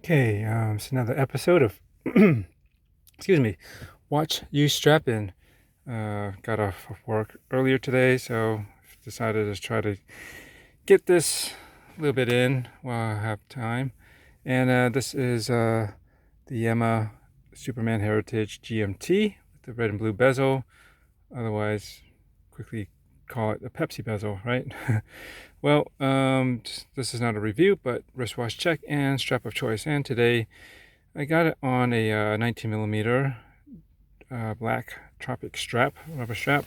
Okay, it's another episode of, excuse me, Watch You Strappin. Got off of work earlier today, so decided to try to get this a little bit in while I have time. And this is the Yema Superman Heritage GMT with the red and blue bezel. Otherwise, quickly call it a Pepsi bezel, right? Well, this is not a review, but wristwatch check and strap of choice. And today I got it on a 19 millimeter black Tropic strap, rubber strap.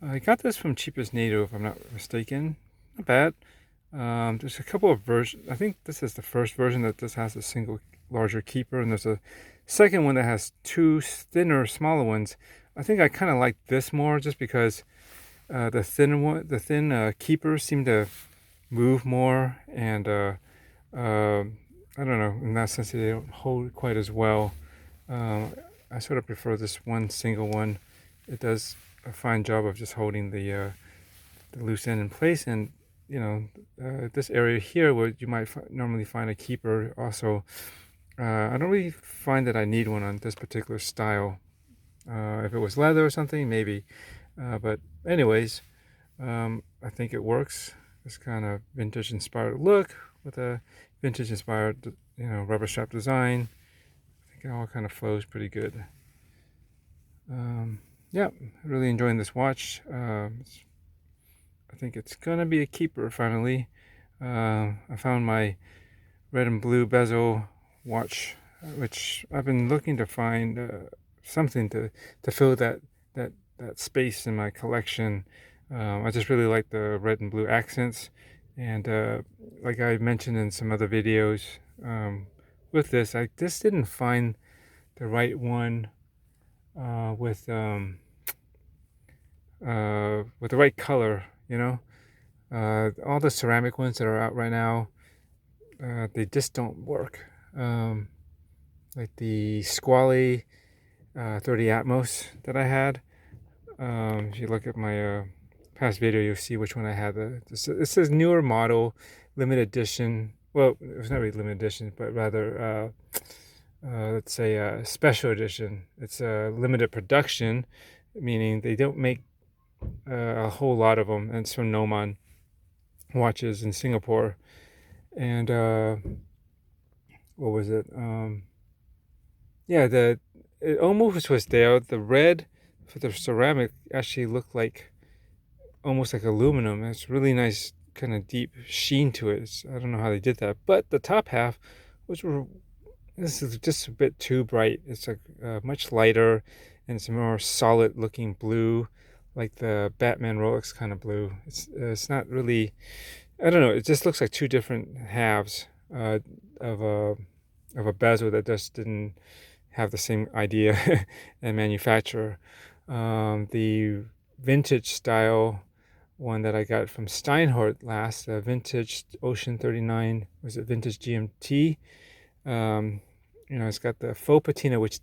I got this from Cheapest NATO, if I'm not mistaken. Not bad. There's a couple of versions. I think this is the first version that this has a single larger keeper, and there's a second one that has two thinner, smaller ones. I think I kind of like this more, just because the thin keepers seem to move more, and I don't know. In that sense, they don't hold quite as well. I sort of prefer this one single one. It does a fine job of just holding the loose end in place, and this area here where you might normally find a keeper. Also, I don't really find that I need one on this particular style. If it was leather or something, maybe. But anyways, I think it works. This kind of vintage inspired look with a vintage inspired, rubber strap design. I think it all kind of flows pretty good. Yeah, really enjoying this watch. I think it's gonna be a keeper finally. I found my red and blue bezel watch, which I've been looking to find something to fill that space in my collection. I just really like the red and blue accents, and like I mentioned in some other videos, with this, I just didn't find the right one with the right color. All the ceramic ones that are out right now, they just don't work. Like the Squally 30 Atmos that I had. If you look at my past video, you'll see which one I had. It says newer model, limited edition. Well, it was not really limited edition, but rather, let's say, special edition. It's a limited production, meaning they don't make a whole lot of them. And it's from Noman watches in Singapore. And what was it? Yeah, it almost was there. The red for the ceramic actually looked like almost like aluminum. It's really nice, kind of deep sheen to it. I don't know how they did that, but the top half was this is just a bit too bright. It's like much lighter, and it's a more solid looking blue, like the Batman Rolex kind of blue. It's not really. I don't know. It just looks like two different halves of a bezel that just didn't have the same idea and manufacturer. The vintage style one that I got from Steinhardt last, vintage Ocean 39, was it vintage GMT? It's got the faux patina, which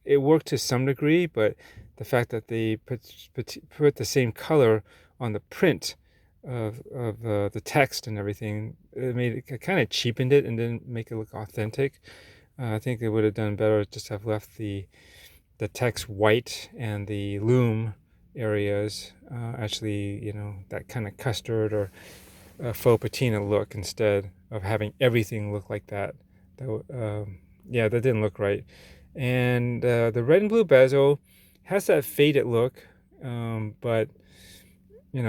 it worked to some degree, but the fact that they put the same color on the print of the text and everything, it kind of cheapened it and didn't make it look authentic. I think they would have done better just have left the text white and the loom areas actually, that kind of custard or faux patina look instead of having everything look like that. Yeah, that didn't look right. And the red and blue bezel has that faded look, but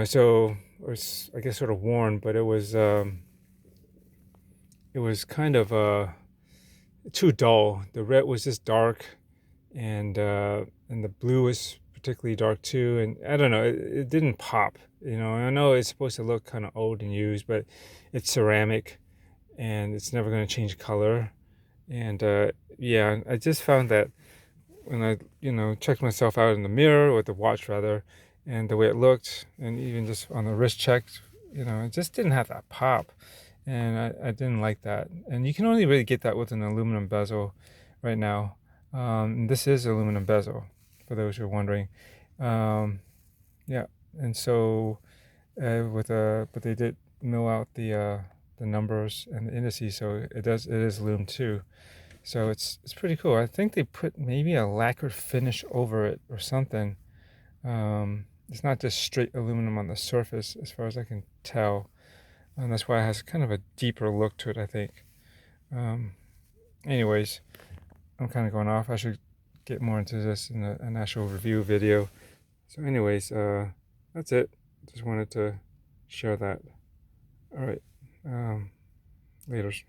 so it's, I guess, sort of worn, but it was kind of too dull. The red was just dark, and the blue was particularly dark too. And I don't know, it didn't pop. I know it's supposed to look kind of old and used, but it's ceramic, and it's never going to change color. And yeah, I just found that when I checked myself out in the mirror, or the watch rather, and the way it looked, and even just on the wrist check, it just didn't have that pop, and I didn't like that. And you can only really get that with an aluminum bezel right now. This is aluminum bezel, for those who are wondering. Yeah, and so but they did mill out the the numbers and the indices, so it is aluminum too. So it's pretty cool. I think they put maybe a lacquered finish over it or something. It's not just straight aluminum on the surface, as far as I can tell, and that's why it has kind of a deeper look to it, I think. Anyways, I'm kind of going off. I should get more into this in an actual review video. So anyways, that's it. Just wanted to share that. All right. Laters.